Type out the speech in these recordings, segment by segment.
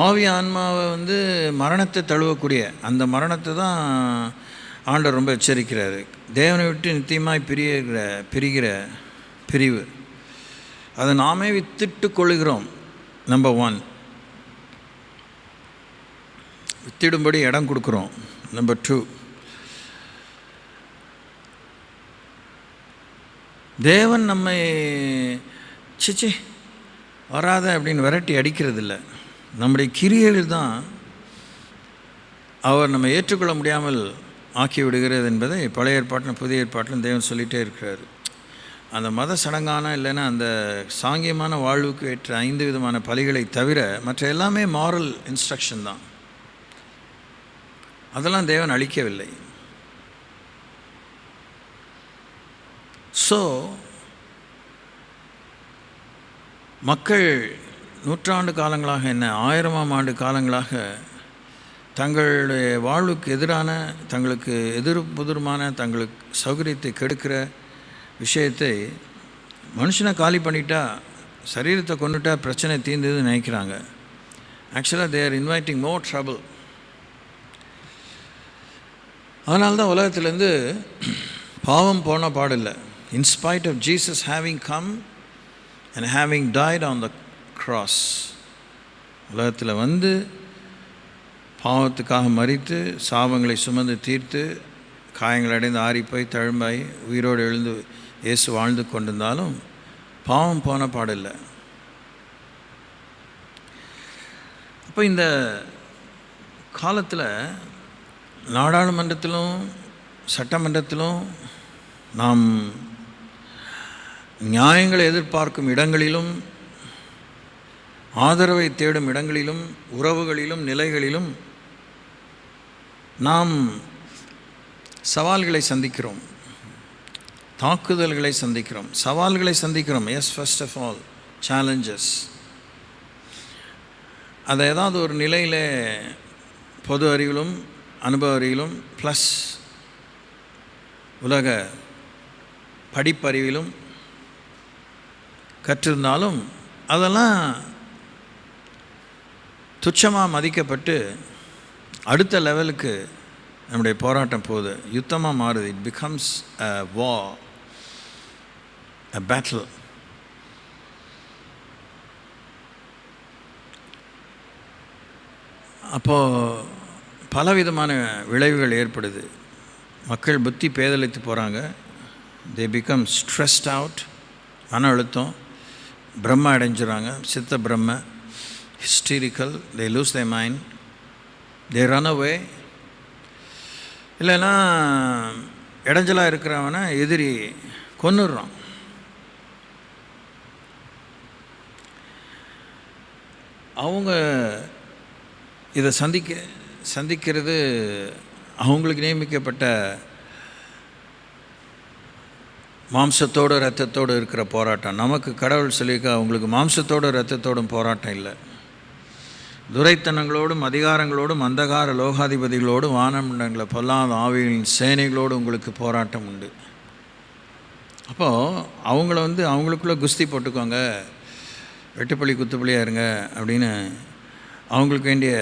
ஆவி ஆன்மாவை மரணத்தை தழுவக்கூடிய அந்த மரணத்தை தான் ஆண்டவர் ரொம்ப எச்சரிக்கிறாரு. தேவனை விட்டு நித்தியமாய் பிரிகிற பிரிவு, அதை நாமே வித்திட்டு கொள்கிறோம். நம்பர் 1, வித்திடும்படி இடம் கொடுக்குறோம். நம்பர் 2, தேவன் நம்மை சிச்சி வராத அப்படின்னு விரட்டி அடிக்கிறதில்ல. நம்முடைய கிரியைகள் தான் அவர் நம்ம ஏற்றுக்கொள்ள முடியாமல் ஆக்கி விடுகிறது என்பதை பழைய ஏற்பாட்டிலும் புதிய ஏற்பாட்டிலும் தேவன் சொல்லிகிட்டே இருக்கிறார். அந்த மத சடங்கான இல்லைன்னா அந்த சாங்கியமான வாழ்வுக்கு ஏற்ற 5 விதமான பலிகளை தவிர மற்ற எல்லாமே மாரல் இன்ஸ்ட்ரக்ஷன் தான். அதெல்லாம் தேவன் அளிக்கவில்லை. ஸோ மக்கள் நூற்றாண்டு காலங்களாக, என்ன 1000ஆம் ஆண்டு காலங்களாக தங்களுடைய வாழ்வுக்கு எதிரான, தங்களுக்கு எதிர்புதிரமான, தங்களுக்கு சௌகரியத்தை கெடுக்கிற விஷயத்தை, மனுஷனை காலி பண்ணிட்டா, சரீரத்தை கொண்டுட்டா பிரச்சனை தீர்ந்ததுன்னு நினைக்கிறாங்க. ஆக்சுவலாக they are inviting more trouble. அதனால தான் உலகத்துலேருந்து பாவம் போன பாடில்லை. In spite of Jesus having come and having died on the cross, உலகத்தில் பாவத்துக்காக மரித்து சாபங்களை சுமந்து தீர்த்து காயங்கள் அடைந்து ஆறிப்போய் தழும்பாய் உயிரோடு எழுந்து இயேசு வாழ்ந்து கொண்டிருந்தாலும் பாவம் போன பாடில்லை. அப்போ இந்த காலத்தில் நாடாளுமன்றத்திலும் சட்டமன்றத்திலும் நாம் நியாயங்களை எதிர்பார்க்கும் இடங்களிலும், ஆதரவை தேடும் இடங்களிலும், உறவுகளிலும், நிலைகளிலும் நாம் சவால்களை சந்திக்கிறோம், தாக்குதல்களை சந்திக்கிறோம், சவால்களை சந்திக்கிறோம். Yes, first of all challenges. அதை ஏதாவது ஒரு நிலையில் பொது அறிவிலும் அனுபவ அறிவிலும் ப்ளஸ் உலக படிப்பறிவிலும் கற்றிருந்தாலும் அதெல்லாம் துச்சமாக மதிக்கப்பட்டு அடுத்த லெவலுக்கு நம்முடைய போராட்டம் போகுது, யுத்தமாக மாறுது. It becomes a war, a battle. அப்போது பலவிதமான விளைவுகள் ஏற்படுது. மக்கள் புத்தி பேதலித்து போகிறாங்க. தே பிகம் ஸ்ட்ரெஸ்ட் அவுட், மன அழுத்தம், பிரம்ம அடைஞ்சிடறாங்க, சித்த பிரம்ம, hysterical, they lose their mind, they run away. இல்லைன்னா இடைஞ்சலாக இருக்கிறவனை எதிரி கொன்னுடுறான். அவங்க இதை சந்திக்கிறது அவங்களுக்கு நியமிக்கப்பட்ட மாம்சத்தோடு இரத்தத்தோடு இருக்கிற போராட்டம். நமக்கு கடவுள் சொல்லியிருக்க அவங்களுக்கு மாம்சத்தோடு இரத்தத்தோடும் போராட்டம் இல்லை. துரைத்தனங்களோடும் அதிகாரங்களோடும் அந்தகார லோகாதிபதிகளோடும் வானமண்டங்களை பொல்லாத ஆவிகளின் சேனைகளோடு உங்களுக்கு போராட்டம் உண்டு. அப்போது அவங்கள அவங்களுக்குள்ளே குஸ்தி போட்டுக்கோங்க, வெட்டுப்பள்ளி குத்துப்பள்ளியாக இருங்க அப்படின்னு அவங்களுக்கு வேண்டிய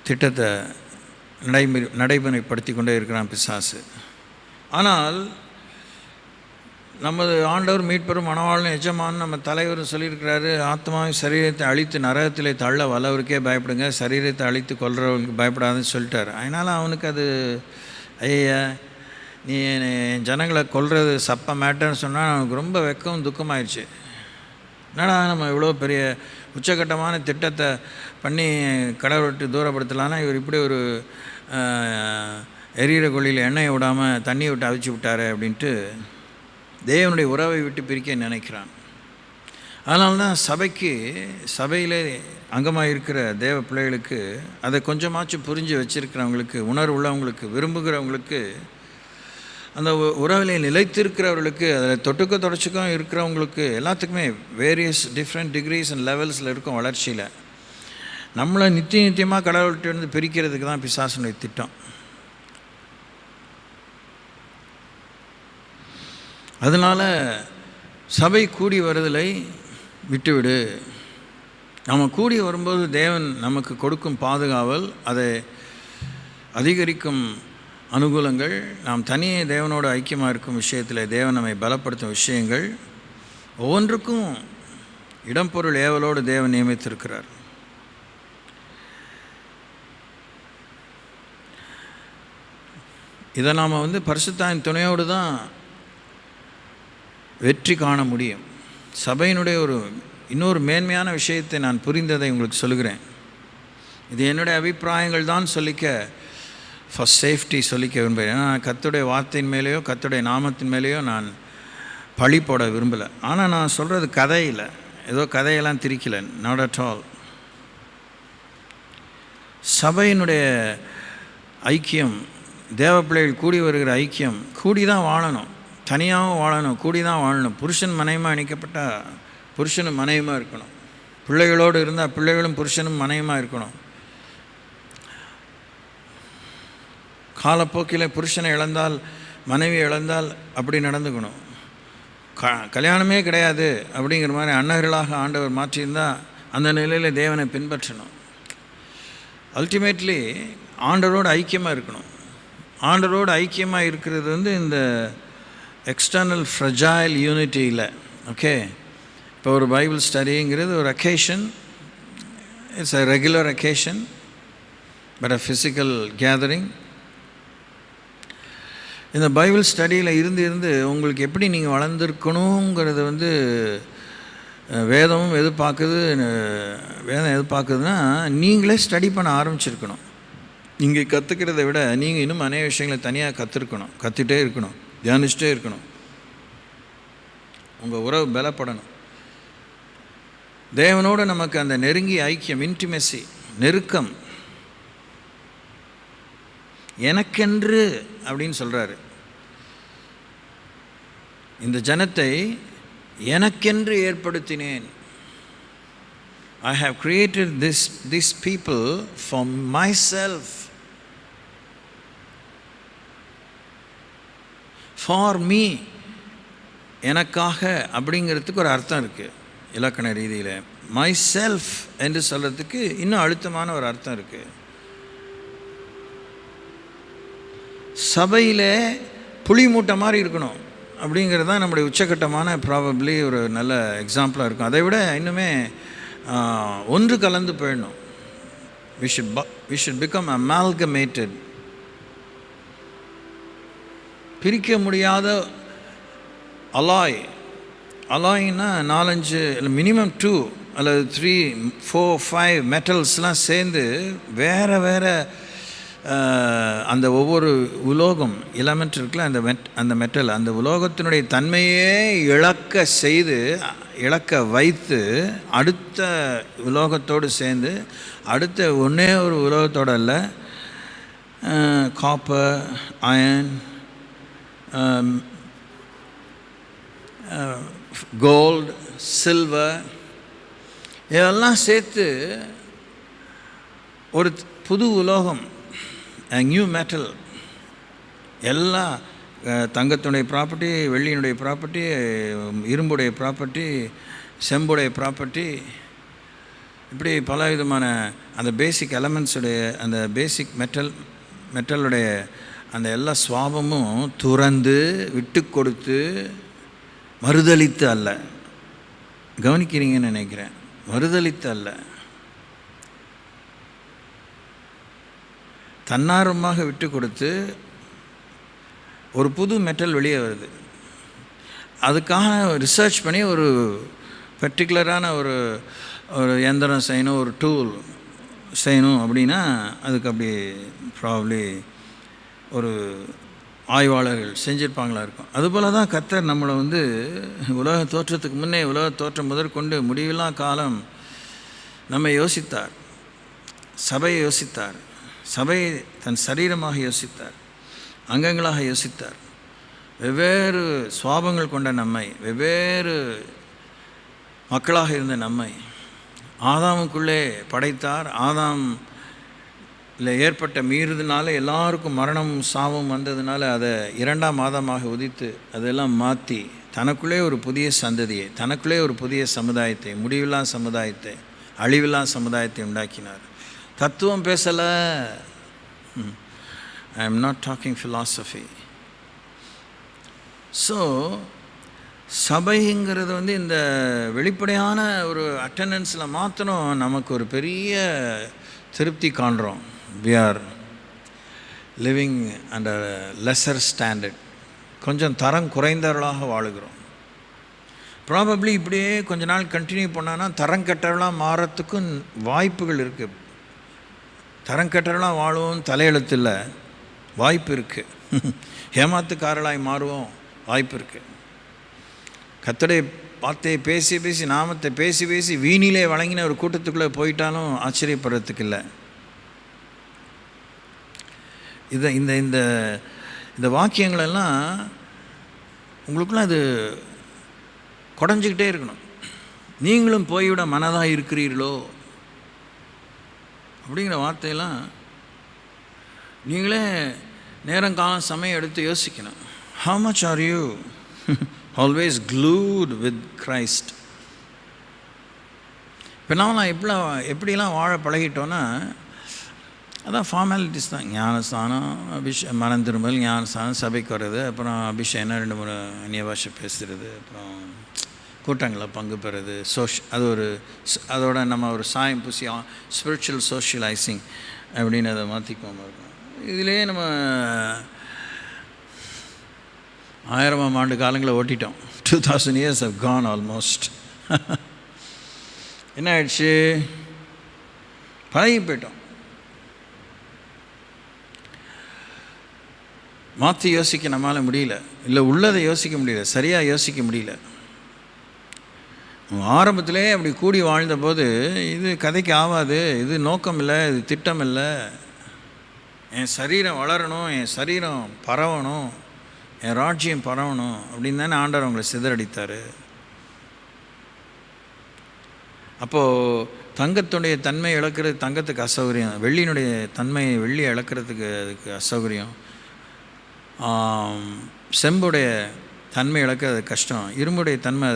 திட்டத்தை நடைமுறைப்படுத்தி கொண்டே இருக்கிறான் பிசாசு. ஆனால் நமது ஆண்டவர் மீட்பெரும் மணவாளன் எஜமான் நம்ம தலைவர் சொல்லியிருக்கிறாரு, ஆத்மாவை சரீரத்தை அழித்து நரகத்திலே தள்ள வல்லவருக்கே பயப்படுங்க, சரீரத்தை அழித்து கொல்றவர்களுக்கு பயப்படாதுன்னு சொல்லிட்டார். அதனால் அவனுக்கு அது ஐயா நீ ஜனங்களை கொல்றது சப்ப மேட்டர்னு சொன்னால் அவனுக்கு ரொம்ப வெக்கம் துக்கமாயிடுச்சு. என்னடா நம்ம இவ்வளோ பெரிய உச்சகட்டமான திட்டத்தை பண்ணி கடவுளை விட்டு தூரப்படுத்தலான்னா இவர் இப்படி ஒரு எரியிற கொள்ளியில் எண்ணெயை விடாமல் தண்ணியை விட்டு அவிச்சு விட்டார் அப்படின்ட்டு தேவனுடைய உறவை விட்டு பிரிக்க நினைக்கிறான். அதனால தான் சபையிலே அங்கமாக இருக்கிற தேவ பிள்ளைகளுக்கு அதை கொஞ்சமாச்சும் புரிஞ்சு வச்சுருக்கிறவங்களுக்கு, உணர்வு உள்ளவங்களுக்கு, விரும்புகிறவங்களுக்கு, அந்த உறவிலே நிலைத்திருக்கிறவர்களுக்கு, அதில் தொட்டுக்க தொடச்சிக்கும் இருக்கிறவங்களுக்கு எல்லாத்துக்குமே வேரியஸ் டிஃப்ரெண்ட் டிகிரிஸ் அண்ட் லெவல்ஸில் இருக்கும் வளர்ச்சியில். நம்மளை நித்தியமாக கடவுள்கிட்ட பிரிக்கிறதுக்கு தான் பிசாசனுடைய திட்டம். அதனால் சபை கூடி வருதலை விட்டுவிடு, நம்ம கூடி வரும்போது தேவன் நமக்கு கொடுக்கும் பாதுகாவல், அதை அதிகரிக்கும் அனுகூலங்கள், நாம் தனியே தேவனோடு ஐக்கியமாக இருக்கும் விஷயத்தில் தேவன் நம்மை பலப்படுத்தும் விஷயங்கள், ஒவ்வொன்றுக்கும் இடம்பொருள் ஏவலோடு தேவன் நியமித்திருக்கிறார். இதை நாம் பரிசுத்தாவின் துணையோடு தான் வெற்றி காண முடியும். சபையினுடைய இன்னொரு மேன்மையான விஷயத்தை நான் புரிந்ததை உங்களுக்கு சொல்கிறேன். இது என்னுடைய அபிப்பிராயங்கள் தான் சொல்லிக்க, ஃபஸ்ட் சேஃப்டி சொல்லிக்க விரும்புகிறேன். ஏன்னா கர்த்தருடைய வார்த்தையின் மேலேயோ கர்த்தருடைய நாமத்தின் மேலேயோ நான் பழி போட விரும்பலை. ஆனால் நான் சொல்கிறது கதை இல்லை, ஏதோ கதையெல்லாம் திரிக்கலை, நாட் அட் ஆல். சபையினுடைய ஐக்கியம், தேவ பிள்ளைகள் கூடி வருகிற ஐக்கியம், கூடி தான் வாழணும், தனியாகவும் வாழணும், கூடி தான் வாழணும். புருஷன் மனைவியாக இணைக்கப்பட்டால் புருஷனும் மனைவியாக இருக்கணும், பிள்ளைகளோடு இருந்தால் பிள்ளைகளும் புருஷனும் மனைவியாக இருக்கணும். காலப்போக்கில் புருஷனை இழந்தால் மனைவி இழந்தால் அப்படி நடந்துக்கணும். கல்யாணமே கிடையாது அப்படிங்கிற மாதிரி அன்னர்களாக ஆண்டவர் மாற்றியிருந்தால் அந்த நிலையில் தேவனை பின்பற்றணும். அல்டிமேட்லி ஆண்டவரோடு ஐக்கியமாக இருக்கணும். ஆண்டவரோடு ஐக்கியமாக இருக்கிறது இந்த எக்ஸ்டர்னல் ஃப்ரஜைல் யூனிட்டி இல்லை. ஓகே, இப்போ ஒரு பைபிள் ஸ்டடிங்கிறது ஒரு occasion, it's a regular occasion, but a physical gathering. இந்த பைபிள் ஸ்டடியில் இருந்து உங்களுக்கு எப்படி நீங்கள் வளர்ந்துருக்கணுங்கிறது வேதமும் எதிர்பார்க்குது. வேதம் எதிர்பார்க்குதுன்னா நீங்களே ஸ்டடி பண்ண ஆரம்பிச்சிருக்கணும். இங்கே கற்றுக்கிறத விட நீங்கள் இன்னும் அநேக விஷயங்களை தனியாக கற்றுட்டே இருக்கணும், தியானிச்சுட்டே இருக்கணும். உங்கள் உறவு பலப்படணும். தேவனோடு நமக்கு அந்த நெருங்கிய ஐக்கியம், இன்டிமெசி, நெருக்கம், எனக்கென்று அப்படின்னு சொல்கிறாரு. இந்த ஜனத்தை எனக்கென்று ஏற்படுத்தினேன். I have created this people for myself, for me, எனக்காக அப்படிங்கிறதுக்கு ஒரு அர்த்தம் இருக்குது இலக்கண ரீதியில். myself என்று சொல்கிறதுக்கு இன்னும் அழுத்தமான ஒரு அர்த்தம் இருக்குது. சபையில் புளி மூட்டை மாதிரி இருக்கணும் அப்படிங்கிறது தான் நம்முடைய உச்சக்கட்டமான ப்ராபப்ளி ஒரு நல்ல எக்ஸாம்பிளாக இருக்கும். அதை விட இன்னுமே ஒன்று கலந்து போயிடணும். we should become amalgamated. பிரிக்க முடியாத அலாய்னா 4-5 இல்லை மினிமம் 2 அல்லது 3, 4, 5 மெட்டல்ஸ்லாம் சேர்ந்து வேறு அந்த ஒவ்வொரு உலோகம் எலமெண்ட் இருக்குல்ல, அந்த மெட்டல், அந்த உலோகத்தினுடைய தன்மையே இழக்க வைத்து அடுத்த உலோகத்தோடு சேர்ந்து, அடுத்த ஒன்றே ஒரு உலோகத்தோடு அல்ல, காப்பர், அயன், கோல்டு, சில்வர், இதெல்லாம் சேர்த்து ஒரு புது உலோகம், நியூ மெட்டல். எல்லாம் தங்கத்தினுடைய ப்ராப்பர்ட்டி, வெள்ளியினுடைய ப்ராப்பர்ட்டி, இரும்புடைய ப்ராப்பர்ட்டி, செம்புடைய ப்ராப்பர்ட்டி, இப்படி பல விதமான அந்த பேசிக் எலமெண்ட்ஸுடைய அந்த பேசிக் மெட்டலுடைய அந்த எல்லா சுவாபமும் துறந்து விட்டு கொடுத்து மறுதலித்து அல்ல. கவனிக்கிறீங்கன்னு நினைக்கிறேன். மறுதலித்து அல்ல, தன்னார்வமாக விட்டு கொடுத்து ஒரு புது மெட்டல் வெளியே வருது. அதுக்காக ரிசர்ச் பண்ணி ஒரு பர்டிகுலரான ஒரு எந்திரம் செய்யணும், ஒரு டூல் செய்யணும் அப்படின்னா அதுக்கு அப்படி ப்ராபப்ளி ஒரு ஆய்வாளர்கள் செஞ்சுருப்பாங்களா இருக்கும். அதுபோல் தான் கர்த்தர் நம்மளை உலக தோற்றத்துக்கு முன்னே, உலக தோற்றம் முதற்கொண்டு முடிவில்லா காலம் நம்மை யோசித்தார், சபையை யோசித்தார், சபையை தன் சரீரமாக யோசித்தார், அங்கங்களாக யோசித்தார். வெவ்வேறு சுவாபங்கள் கொண்ட நம்மை, வெவ்வேறு மக்களாக இருந்த நம்மை ஆதாமுக்குள்ளே படைத்தார். ஆதாமில் ஏற்பட்ட மீறுதனால எல்லாருக்கும் மரணமும் சாவும் வந்ததுனால அதை 2ஆம் ஆதாமாக உதித்து அதெல்லாம் மாற்றி தனக்குள்ளே ஒரு புதிய சந்ததியை, தனக்குள்ளே ஒரு புதிய சமுதாயத்தை, முடிவில்லா சமுதாயத்தை அழிவில்லா சமுதாயத்தை உண்டாக்கினார். தத்துவம் பேசலை. I am not talking philosophy. So சபைங்கிறது இந்த வெளிப்படையான ஒரு அட்டண்டன்ஸில் மாத்திரம் நமக்கு ஒரு பெரிய திருப்தி காண்றோம். We are living under lesser standard. கொஞ்சம் தரம் குறைந்தவர்களாக வாழுகிறோம். ப்ராபப்ளி இப்படியே கொஞ்ச நாள் கண்டினியூ பண்ணான்னா தரம் கெட்டவர்களாக மாறத்துக்கும் வாய்ப்புகள் இருக்குது. தரம் கெட்டவர்களாக வாழுவோம் தலையெழுத்து இல்லை, வாய்ப்பு இருக்குது. ஏமாத்துக்காரர்களாய் மாறுவோம், வாய்ப்பு இருக்குது. கர்த்தருடைய வார்த்தையை பேசி பேசி நாமத்தை பேசி பேசி வீணிலே வழங்கின ஒரு கூட்டத்துக்குள்ளே போயிட்டாலும் ஆச்சரியப்படுறதுக்கு இல்லை. இதை இந்த இந்த இந்த வாக்கியங்களெல்லாம் உங்களுக்குள்ள அது குறைஞ்சிக்கிட்டே இருக்கணும். நீங்களும் போய்விட மனதாக இருக்கிறீர்களோ அப்படிங்கிற வார்த்தையெல்லாம் நீங்களே நேரம் காலம் சமயம் எடுத்து யோசிக்கணும். How much are you always glued with Christ? இப்போ நாமெல்லாம் எப்படிலாம் வாழ பழகிட்டோன்னா அதான் ஃபார்மாலிட்டிஸ் தான். ஞானஸ்தானம், மனம் திரும்பல், ஞானஸ்தானம், சபைக்கு வர்றது, அப்புறம் அபிஷேகம் 2-3 அந்நிய பாஷை பேசுகிறது, அப்புறம் கூட்டங்களில் பங்கு பெறுறது, அது ஒரு அதோட நம்ம ஒரு சாயம் பூசி ஸ்பிரிச்சுவல் சோஷியலைசிங் அப்படின்னு அதை மாற்றிக்குவோம். இதிலே நம்ம 1000ஆம் ஆண்டு காலங்களை ஓட்டிட்டோம். 2000 years have gone almost. என்ன ஆயிடுச்சு? பழகி போயிட்டோம். மாற்றி யோசிக்க நம்மளால் முடியல, இல்லை உள்ளதை யோசிக்க முடியல, சரியாக யோசிக்க முடியல. ஆரம்பத்திலே அப்படி கூடி வாழ்ந்தபோது இது கதைக்கு ஆகாது, இது நோக்கம் இல்லை, இது திட்டம் இல்லை, என் சரீரம் வளரணும், என் சரீரம் பரவணும், என் ராஜ்யம் பரவணும் அப்படின்னு தானே ஆண்டவர் அவங்களை சிதறடித்தார். அப்போது தங்கத்துடைய தன்மை இழக்கிறது தங்கத்துக்கு அசௌகரியம், வெள்ளியினுடைய தன்மையை வெள்ளியை இழக்கிறதுக்கு அதுக்கு அசௌகரியம், செம்புடைய தன்மை இழக்கிறது கஷ்டம், இரும்புடைய தன்மை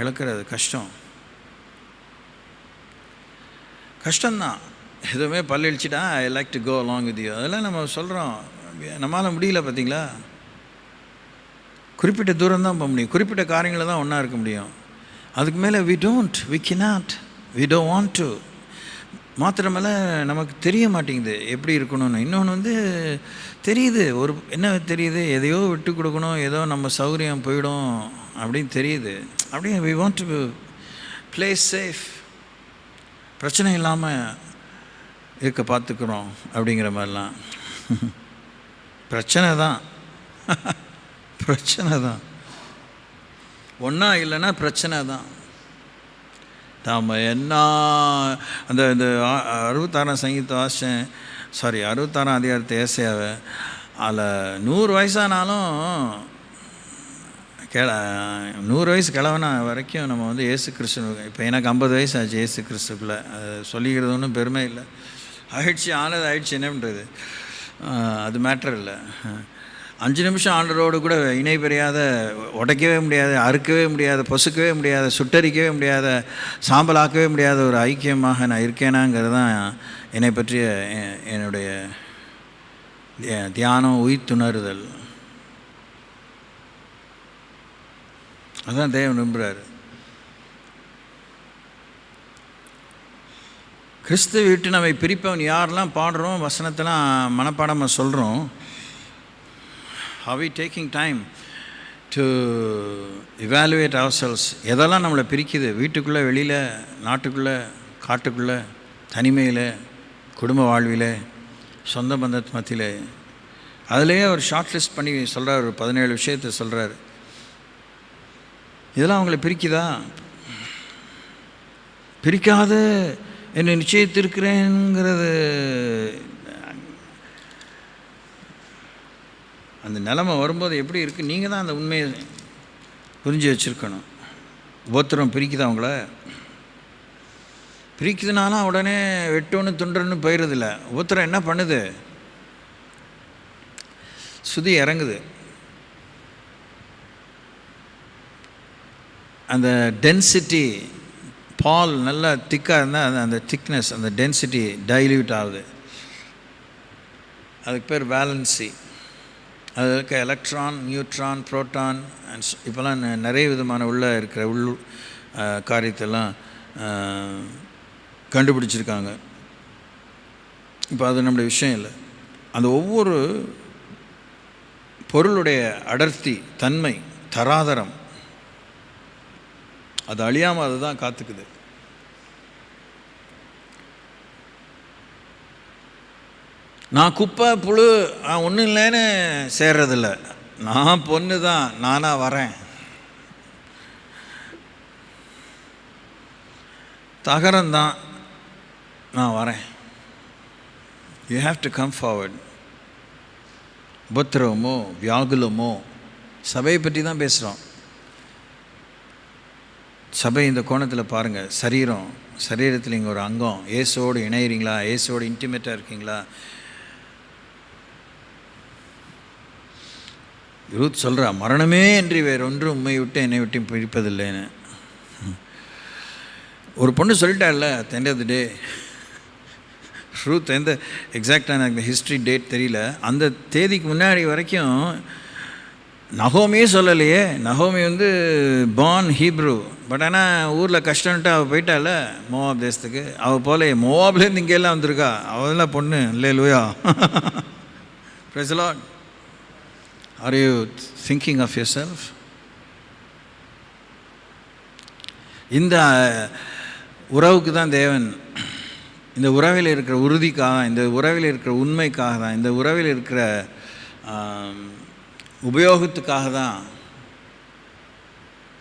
இழக்கிறது கஷ்டம்தான். எதுவுமே பல்லிழிச்சிட்டா I like to go along with you, அதெல்லாம் நம்ம சொல்கிறோம். நம்மளால் முடியல. பார்த்தீங்களா? குறிப்பிட்ட தூரம் தான் போக முடியும், குறிப்பிட்ட காரியங்களை தான் ஒன்றா இருக்க முடியும். அதுக்கு மேலே we don't want to. மாத்திரமேல நமக்கு தெரிய மாட்டேங்குது எப்படி இருக்கணும்னு. இன்னொன்று தெரியுது, ஒரு என்ன தெரியுது, எதையோ விட்டு கொடுக்கணும், ஏதோ நம்ம சௌகரியம் போயிடும் அப்படின்னு தெரியுது. அப்படியே we want to play safe, பிரச்சனை இல்லாமல் இருக்க பார்த்துக்கிறோம் அப்படிங்கிற மாதிரிலாம். பிரச்சனை தான் ஒன்றா இல்லைன்னா பிரச்சனை தான். நாம் என்ன அந்த 66ஆம் சங்கீதத்தை வாசித்தேன், 66ஆம் அதிகாரத்தை ஏசாயாவை, அதில் 100 வயசானாலும் 100 வயசு கிழவனா வரைக்கும் நம்ம இயேசு கிறிஸ்து, இப்போ எனக்கு 50 வயசு ஆச்சு இயேசு கிறிஸ்துக்குள்ளே, அது சொல்லிக்கிறது ஒன்றும் பெருமை இல்லை. ஆயிடுச்சு என்ன பண்ணுறது, அது மேட்டர் இல்லை. 5 நிமிஷம் ஆண்டரோடு கூட இணை பெரியாத, உடைக்கவே முடியாத, அறுக்கவே முடியாத, பொசுக்கவே முடியாத, சுட்டரிக்கவே முடியாத, சாம்பலாக்கவே முடியாத ஒரு ஐக்கியமாக நான் இருக்கேனாங்கிறது தான் என்னை பற்றிய என்னுடைய தியானம், உயிர்த்துணறுதல். அதுதான் தேவன் விரும்புகிறார். கிறிஸ்துவை விட்டு நம்மை பிரிப்பவன் யாரெல்லாம் பாடுறோம், வசனத்தெல்லாம் மனப்பாடமாக சொல்கிறோம். Are we taking time to evaluate ourselves? எதெல்லாம் நம்மளை பிரிக்குது, வீட்டுக்குள்ளே, வெளியில், நாட்டுக்குள்ளே, காட்டுக்குள்ளே, தனிமையில், குடும்ப வாழ்வில், சொந்த பந்தத்து மத்தியில், அதிலேயே ஒரு ஷார்ட் லிஸ்ட் பண்ணி சொல்கிறார், ஒரு 17 விஷயத்தை சொல்கிறார். இதெல்லாம் அவங்களை பிரிக்குதா? பிரிக்காது என்னை நிச்சயித்திருக்கிறேங்கிறது அந்த நிலைமை வரும்போது எப்படி இருக்குது? நீங்கள் தான் அந்த உண்மையை புரிஞ்சு வச்சுருக்கணும். ஒவ்வொருத்தரும் பிரிக்குது, அவங்கள பிரிக்குதுனாலும் உடனே வெட்டொன்று துண்டுன்னு போயிடுறதில்ல. ஒவ்வொருத்தரும் என்ன பண்ணுது, சுதி இறங்குது, அந்த டென்சிட்டி பால் நல்லா திக்காக இருந்தால் அந்த திக்னஸ், அந்த டென்சிட்டி டைல்யூட் ஆகுது. அதுக்கு பேர் வேலன்சி. அதில் இருக்க எலக்ட்ரான், நியூட்ரான், புரோட்டான் இப்போல்லாம் நிறைய விதமான உள்ளே இருக்கிற காரியத்தெல்லாம் கண்டுபிடிச்சிருக்காங்க. இப்போ அது நம்முடைய விஷயம் இல்லை. அந்த ஒவ்வொரு பொருளுடைய அடர்த்தி, தன்மை, தராதரம் அது அழியாமல் அதுதான் காத்துக்குது. நான் குப்பை புழு ஒன்றும் இல்லைன்னு சேர்றதில்ல. நான் பொண்ணு தான், நானாக வரேன். தகரம்தான், நான் வரேன். You have to come forward. உபத்திரவமோ வியாகுலமோ, சபையை பற்றி தான் பேசுகிறோம். சபை இந்த கோணத்தில் பாருங்கள். சரீரத்தில் இங்கே ஒரு அங்கம். இயேசுவோடு இணையிறீங்களா? இயேசுவோடு இன்டிமேட்டாக இருக்கீங்களா? ரூத் சொல்கிறா, மரணமே என்று வேறொன்று உண்மை விட்டு என்னை விட்டு பிரிப்பதில்லைன்னு. ஒரு பொண்ணு சொல்லிட்டாள்ல, at the end of the day. Ruth எந்த எக்ஸாக்டான எனக்கு ஹிஸ்ட்ரி டேட் தெரியல. அந்த தேதிக்கு முன்னாடி வரைக்கும் நகோமியே சொல்லலையே. நகோமி பார்ன் ஹீப்ரூ. பட் ஆனால் ஊரில் கஷ்டம்ட்டு அவள் போயிட்டால மோவாப் தேசத்துக்கு. அவள் போல மோவாப்லேருந்து இங்கெல்லாம் வந்திருக்கா. அவெல்லாம் பொண்ணு இல்லை லூயா. Price the Lord. Are you thinking of yourself? இந்த உறவுக்கு தான் தேவன், இந்த உறவில் இருக்கிற உறுதிக்காக தான், இந்த உறவில் இருக்கிற உண்மைக்காக தான், இந்த உறவில் இருக்கிற உபயோகத்துக்காக தான்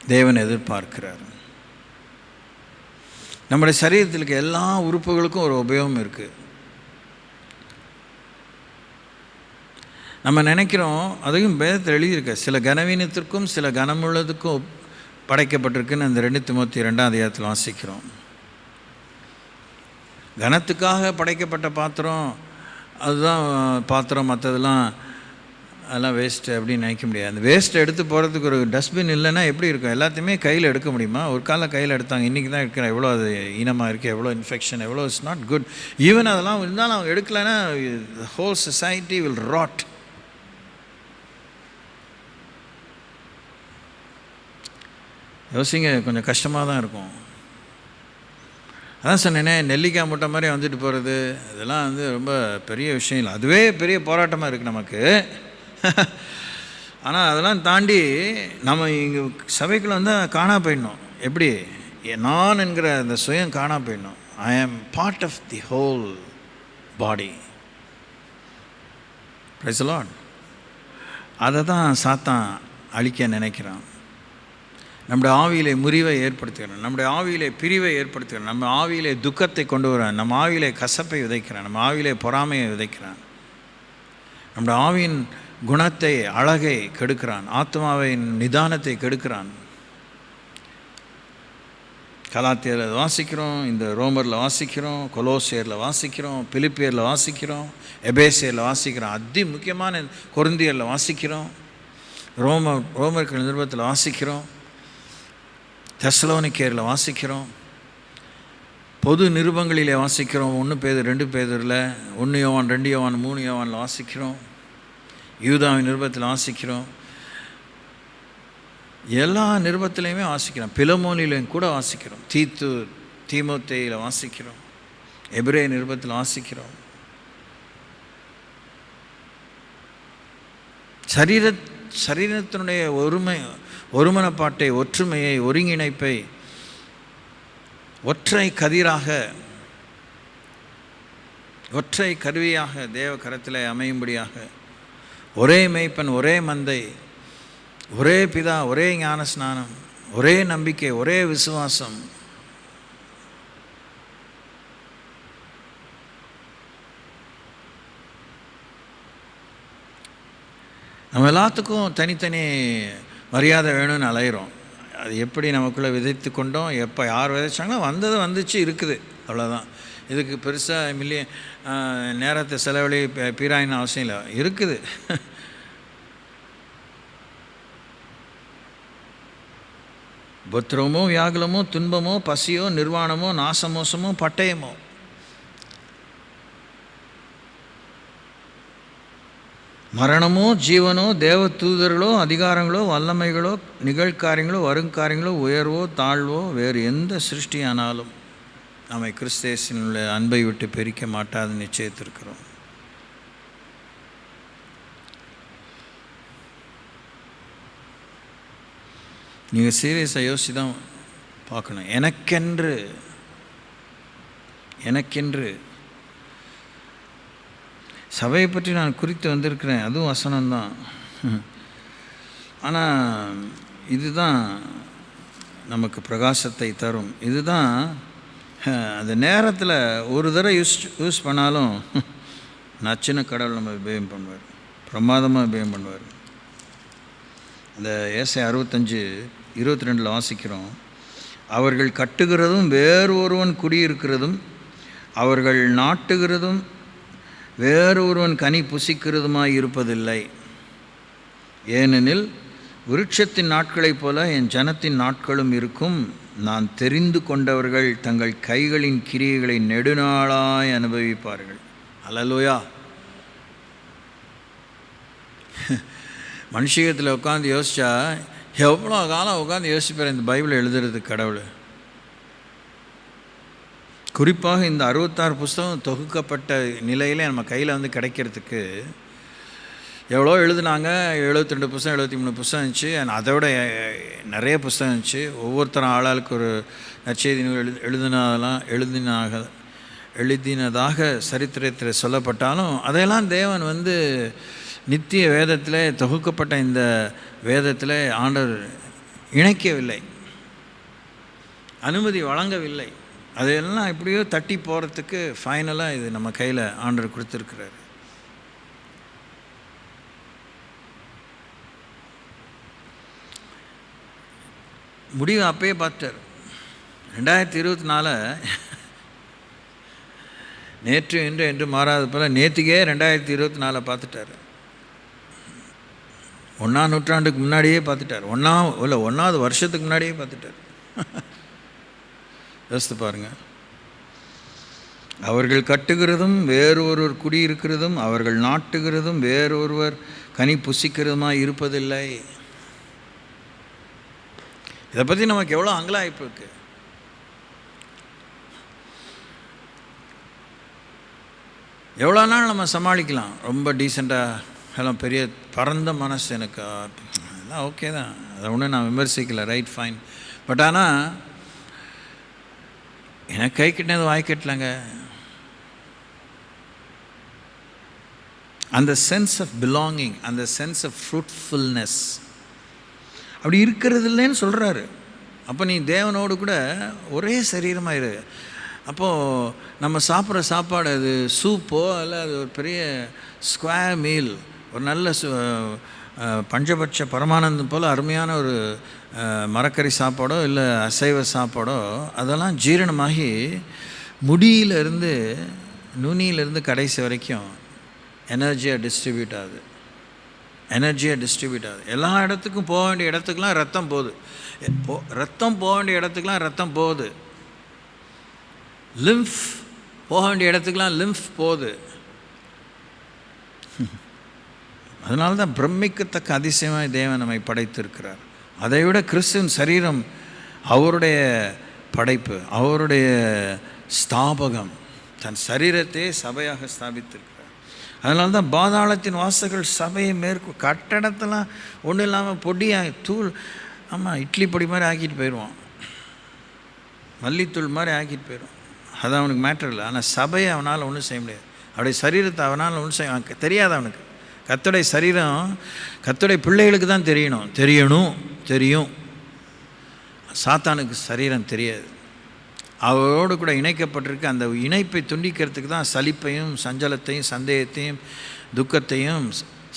தேவன் எதிர்பார்க்கிறார். நம்முடைய சரீரத்தில் இருக்க எல்லா உறுப்புகளுக்கும் ஒரு உபயோகம் இருக்குது. நம்ம நினைக்கிறோம், அதையும் வேதத்தில் எழுதியிருக்க, சில கனவீனத்திற்கும் சில கனமுள்ளதுக்கும் படைக்கப்பட்டிருக்குன்னு அந்த 2 தீமோத்தேயு 2ஆம் அதிகாரத்தில் வாசிக்கிறோம். கனத்துக்காக படைக்கப்பட்ட பாத்திரம் அதுதான் பாத்திரம், மற்றதெல்லாம் அதெல்லாம் வேஸ்ட்டு அப்படின்னு நினைக்க முடியாது. அந்த வேஸ்ட்டை எடுத்து போகிறதுக்கு ஒரு டஸ்ட்பின் இல்லைன்னா எப்படி இருக்கும்? எல்லாத்தையுமே கையில் எடுக்க முடியுமா? ஒரு காலம் கையில் எடுத்தாங்க, இன்றைக்கி தான் இருக்கிற எவ்வளோ அது இனமாக இருக்குது, எவ்வளோ இன்ஃபெக்ஷன், எவ்வளோ இட்ஸ் நாட் குட். ஈவன் அதெல்லாம் இருந்தாலும் அவங்க எடுக்கலைன்னா ஹோல் சொசைட்டி வில் ராட். யோசிங்க, கொஞ்சம் கஷ்டமாக தான் இருக்கும். அதான் சொன்னேனே, நெல்லிக்காய் முட்டை மாதிரி வந்துட்டு போகிறது, இதெல்லாம் ரொம்ப பெரிய விஷயம் இல்லை. அதுவே பெரிய போராட்டமாக இருக்குது நமக்கு. ஆனால் அதெல்லாம் தாண்டி நம்ம இங்கே சபைக்குள்ளே காணா போயிடணும். எப்படி? நான் என்கிற அந்த சுயம் காணா போயிடணும். I am part of the whole body. Praise the lord. அதை தான் சாத்தான் அழிக்க நினைக்கிறான். நம்முடைய ஆவியிலே முறிவை ஏற்படுத்துகிறான், நம்முடைய ஆவியிலே பிரிவை ஏற்படுத்துகிறான், நம்ம ஆவியிலே துக்கத்தை கொண்டு வரான், நம்ம ஆவியிலே கசப்பை விதைக்கிறான், நம்ம ஆவியிலே பொறாமையை விதைக்கிறான், நம்முடைய ஆவியின் குணத்தை, அழகை கெடுக்கிறான், ஆத்மாவின் நிதானத்தை கெடுக்கிறான். கலாத்தியரில் வாசிக்கிறோம், இந்த ரோமரில் வாசிக்கிறோம், கொலோசியரில் வாசிக்கிறோம், பிலிப்பியரில் வாசிக்கிறோம், எபேசியரில் வாசிக்கிறோம், அதி முக்கியமான கொரிந்தியரில் வாசிக்கிறோம், ரோமர்கள் நிருபத்தில் வாசிக்கிறோம், தெசலோனிக்கேயரில் வாசிக்கிறோம், பொது நிருபங்களிலே வாசிக்கிறோம். 1 பேதுரு 2 பேதுருல, 1 யோவான் 2 யோவான் 3 யோவானில் வாசிக்கிறோம், யூதாவின் நிருபத்தில் வாசிக்கிறோம், எல்லா நிருபத்திலையுமே வாசிக்கிறோம், பிலமோனிலையும் கூட வாசிக்கிறோம், தீமோத்தேயில வாசிக்கிறோம், எபிரேய நிருபத்தில் வாசிக்கிறோம். சரீரத்தினுடைய ஒருமனப்பாட்டை, ஒற்றுமையை, ஒருங்கிணைப்பை ஒற்றை கதிராக, ஒற்றை கருவியாக தேவ கரத்தில் அமையும்படியாக, ஒரே மேய்ப்பன், ஒரே மந்தை, ஒரே பிதா, ஒரே ஞான ஸ்நானம், ஒரே நம்பிக்கை, ஒரே விசுவாசம், நம்ம எல்லாத்துக்கும் தனித்தனி மரியாதை வேணும்னு அலைகிறோம். அது எப்படி நமக்குள்ளே விதைத்து கொண்டோம், எப்போ யார் விதைச்சாங்களோ வந்துச்சு, இருக்குது, அவ்வளோதான். இதுக்கு பெருசாக நேரத்தை செலவழி பீராயின்னு அவசியம் இல்லை, இருக்குது. உபத்திரவமோ, வியாகுலமோ, துன்பமோ, பசியோ, நிர்வாணமோ, நாசமோசமோ, பட்டயமோ. மரணமோ, ஜீவனோ, தேவ தூதர்களோ, அதிகாரங்களோ, வல்லமைகளோ, நிகழ்காரியங்களோ, வருங்காரியங்களோ, உயர்வோ, தாழ்வோ, வேறு எந்த சிருஷ்டியானாலும் நம்மை கிறிஸ்தேசினுள்ள அன்பை விட்டு பிரிக்க மாட்டாது நிச்சயத்திருக்கிறோம். நீங்கள் சீரியஸாக யோசிச்சு தான் பார்க்கணும். எனக்கென்று சபையை பற்றி நான் குறித்து வந்திருக்கிறேன், அதுவும் வசனம்தான். ஆனால் இதுதான் நமக்கு பிரகாசத்தை தரும். இதுதான் அந்த நேரத்தில் ஒரு தடவை யூஸ் பண்ணாலும் நச்சின கடவுள் நம்ம உபயோகம் பண்ணுவார், பிரமாதமாக உபயோகம் பண்ணுவார். அந்த ஏசாயா 65:22 வாசிக்கிறோம். அவர்கள் கட்டுகிறதும் வேறு ஒருவன் குடியிருக்கிறதும், அவர்கள் நாட்டுகிறதும் வேறு ஒருவன் கனி புசிக்கிறதுமாய் இருப்பதில்லை. ஏனெனில் விருட்சத்தின் நாட்களைப் போல என் ஜனத்தின் நாட்களும் இருக்கும். நான் தெரிந்து கொண்டவர்கள் தங்கள் கைகளின் கிரியைகளை நெடுநாளாய் அனுபவிப்பார்கள். அல்லேலூயா. மனுஷத்தில் உட்காந்து யோசித்தா எவ்வளோ காலம் உட்காந்து யோசிப்பார் இந்த பைபிளை எழுதுறது கடவுள். குறிப்பாக இந்த 66 புஸ்தகம் தொகுக்கப்பட்ட நிலையிலே நம்ம கையில் வந்து கிடைக்கிறதுக்கு எவ்வளோ எழுதுனாங்க. 72 புஸ்தகம் 73 புஸ்தகம் இருந்துச்சு. அதோட நிறைய புஸ்தகம் இருந்துச்சு. ஒவ்வொருத்தரும் ஆளாளுக்கு ஒரு நற்செய்தி எழுதினதாக சரித்திரத்தில் சொல்லப்பட்டாலும் அதையெல்லாம் தேவன் வந்து நித்திய வேதத்தில் தொகுக்கப்பட்ட இந்த வேதத்தில் ஆண்டவர் இணைக்கவில்லை, அனுமதி வழங்கவில்லை. அதையெல்லாம் எப்படியோ தட்டி போகிறதுக்கு ஃபைனலாக இது நம்ம கையில் ஆண்டவர் கொடுத்துருக்கிறார். முடிவு அப்பயே பார்த்தார். 2024 நேற்று இன்று என்று மாறாத போல் நேற்றுக்கே 2024 பார்த்துட்டார். 1ஆம் நூற்றாண்டுக்கு முன்னாடியே பார்த்துட்டார். 1வது வருஷத்துக்கு முன்னாடியே பார்த்துட்டார். யோசித்து பாருங்கள். அவர்கள் கட்டுகிறதும் வேறு ஒருவர் குடியிருக்கிறதும், அவர்கள் நாட்டுகிறதும் வேறு ஒருவர் கனி புசிக்கிறதுமாக இருப்பதில்லை. இதை பற்றி நமக்கு எவ்வளோ அங்கலாய்ப்பு இருக்குது. எவ்வளோ நாள் நம்ம சமாளிக்கலாம். ரொம்ப டீசெண்டாக எல்லாம் பெரிய பரந்த மனசு எனக்கு எல்லாம் ஓகே தான், அதை ஒன்றும் நான் விமர்சிக்கலை, ரைட் ஃபைன். பட் ஆனால் எனக்கு கை கிட்டினது வாய் கட்டலைங்க. அந்த சென்ஸ் ஆஃப் பிலாங்கிங், அந்த சென்ஸ் ஆஃப் ஃப்ரூட்ஃபுல்னஸ் அப்படி இருக்கிறது இல்லைன்னு சொல்கிறாரு. அப்போ நீ தேவனோடு கூட ஒரே சரீரமாக இரு. அப்போது நம்ம சாப்பிட்ற சாப்பாடு அது சூப்போ இல்லை அது ஒரு பெரிய ஸ்கொயர் மீல், ஒரு நல்ல பஞ்சபட்ச பரமானந்தம் போல் அருமையான ஒரு மரக்கறி சாப்பாடோ இல்லை அசைவ சாப்பாடோ அதெல்லாம் ஜீரணமாகி முடியிலிருந்து நுனியிலிருந்து கடைசி வரைக்கும் எனர்ஜியாக டிஸ்ட்ரிபியூட் ஆகுது. எல்லா இடத்துக்கும் போக வேண்டிய இடத்துக்கெலாம் ரத்தம் போகுது. ரத்தம் போக வேண்டிய இடத்துக்கெலாம் ரத்தம் போகுது. லிம்ஃப் போக வேண்டிய இடத்துக்கெலாம் லிம்ஃப் போகுது. அதனால தான் பிரமிக்கத்தக்க அதிசயமாக தேவன் நம்மை படைத்திருக்கிறார். அதை விட கிறிஸ்துவின் சரீரம் அவருடைய படைப்பு, அவருடைய ஸ்தாபகம், தன் சரீரத்தை சபையாக ஸ்தாபித்திருக்கிறார். அதனால தான் பாதாளத்தின் வாசல்கள் சபையை கட்டடத்தெல்லாம் ஒன்றும் இல்லாமல் பொடியாக தூள், ஆமாம் இட்லி பொடி மாதிரி ஆக்கிட்டு போயிடுவான், மல்லித்தூள் மாதிரி ஆக்கிட்டு போயிடுவான். அது அவனுக்கு மேட்டர் இல்லை. ஆனால் சபையை அவனால் ஒன்றும் செய்ய முடியாது. அவருடைய சரீரத்தை அவனால் ஒன்றும் செய்ய தெரியாது. அவனுக்கு கர்த்தருடைய சரீரம் கர்த்தருடைய பிள்ளைகளுக்கு தான் தெரியும். சாத்தானுக்கு சரீரம் தெரியாது. அவரோடு கூட இணைக்கப்பட்டிருக்கு. அந்த இணைப்பை துண்டிக்கிறதுக்கு தான் சலிப்பையும் சஞ்சலத்தையும் சந்தேகத்தையும் துக்கத்தையும்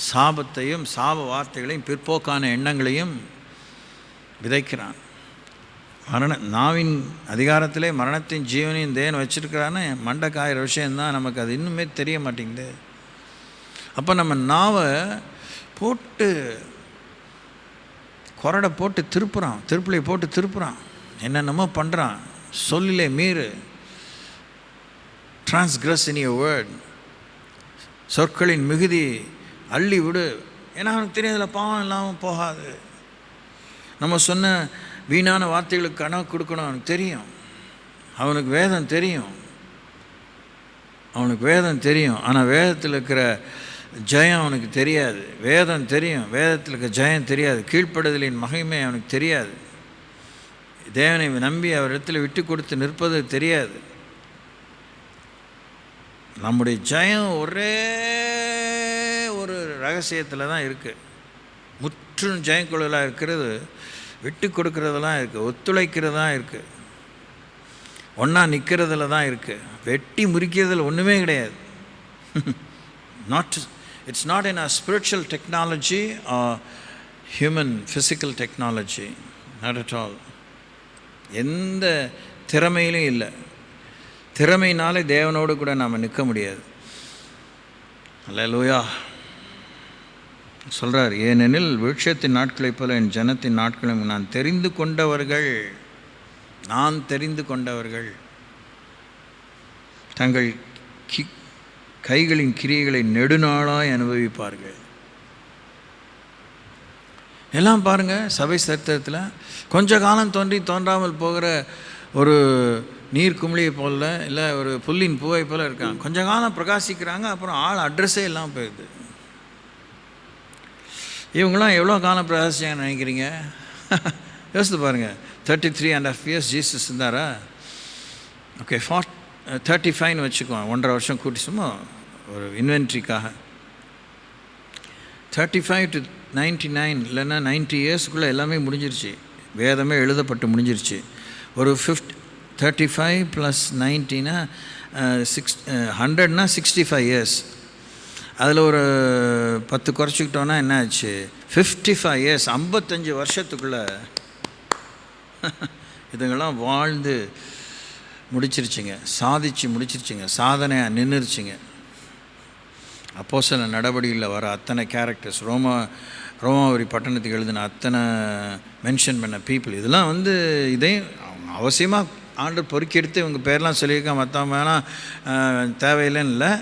சாபத்தையும் சாப வார்த்தைகளையும் பிற்போக்கான எண்ணங்களையும் விதைக்கிறான். நாவின் அதிகாரத்திலே மரணத்தின் ஜீவனையும் தேவன் வச்சுருக்கிறான்னு மண்டைக்காயிற விஷயந்தான். நமக்கு அது இன்னுமே தெரிய மாட்டேங்குது. அப்போ நம்ம நாவை போட்டு கொரடை போட்டு திருப்புறான், திருப்பிலை போட்டு திருப்புறான், என்னென்னமோ பண்ணுறான். சொல்லிலே மீறு, டிரான்ஸ்கிரஸ் இன் யுவர் வேர்ட், சொற்களின் மிகுதி அள்ளி விடு. ஏன்னா அவனுக்கு தெரியாதுல, பாவம் இல்லாமல் போகாது. நம்ம சொன்ன வீணான வார்த்தைகளுக்கு கணக்கு கொடுக்கணும். அவனுக்கு தெரியும், அவனுக்கு வேதம் தெரியும், அவனுக்கு வேதம் தெரியும். ஆனால் வேதத்தில் இருக்கிற ஜெயம் அவனுக்கு தெரியாது. வேதம் தெரியும், வேதத்தில் இருக்க ஜெயம் தெரியாது. கீழ்ப்படுதலின் மகிமை அவனுக்கு தெரியாது. தேவனை நம்பி அவர் இடத்துல விட்டு கொடுத்து நிற்பது தெரியாது. நம்முடைய ஜெயம் ஒரே ஒரு ரகசியத்தில் தான் இருக்குது. முற்றும் ஜெயக்குழலாக இருக்கிறது விட்டு கொடுக்கறதெல்லாம் இருக்குது, ஒத்துழைக்கிறது தான் இருக்குது, ஒன்றா நிற்கிறதுல தான் இருக்குது. வெட்டி முறிக்கிறதுல ஒன்றுமே கிடையாது. It's not in our spiritual technology or human physical technology, not at all. எந்த திறமையிலும் இல்லை. திறமையினாலே தேவனோடு கூட நாம் நிற்க முடியாது. அல்லேலூயா சொல்கிறார், ஏனெனில் விருட்சத்தின் நாட்களைப் போல என் ஜனத்தின் நாட்களையும் நான் தெரிந்து கொண்டவர்கள் தங்கள் கைகளின் கிரியைகளை நெடுநாளாய் அனுபவிப்பார்கள். எல்லாம் பாருங்கள், சபை சரித்திரத்தில் கொஞ்ச காலம் தோன்றாமல் போகிற ஒரு நீர் குமிழியை போல, இல்லை ஒரு புல்லின் பூவை போல் இருக்காங்க. கொஞ்ச காலம் பிரகாசிக்கிறாங்க, அப்புறம் ஆள் அட்ரஸே இல்லாமல் போயிடுது. இவங்களாம் எவ்வளோ காலம் பிரகாசிச்சாங்கன்னு நினைக்கிறீங்க? யோசித்து பாருங்கள். 33.5 years ஜீசஸ் இருந்தாரா? ஓகே, 35 வச்சுக்குவோம், 1.5 வருஷம் கூட்டி சும்மா ஒரு இன்வென்ட்ரிக்காக. 35 to 99 இல்லைன்னா 90 இயர்ஸுக்குள்ளே எல்லாமே முடிஞ்சிருச்சு. வேதமே எழுதப்பட்டு முடிஞ்சிருச்சு. ஒரு 35 + 90னா 100னா 65 இயர்ஸ். அதில் ஒரு 10 குறைச்சிக்கிட்டோன்னா என்ன ஆச்சு? 55 இயர்ஸ். 55 வருஷத்துக்குள்ளே இதுங்கெல்லாம் வாழ்ந்து முடிச்சிருச்சுங்க, சாதிச்சு முடிச்சிருச்சுங்க, சாதனையாக நின்றுருச்சுங்க. அப்போஸ்தலர் நடவடிக்கையில் வர அத்தனை கேரக்டர்ஸ், ரோமாபுரி பட்டணத்துக்கு எழுதின அத்தனை மென்ஷன் பண்ண பீப்புள், இதெல்லாம் வந்து இதையும் அவசியமாக ஆண்டவர் பொறுக்கி எடுத்து இவங்க பேர்லாம் சொல்லியிருக்கா, மற்றவங்க வேணால் தேவையில்லைன்னு இல்லை.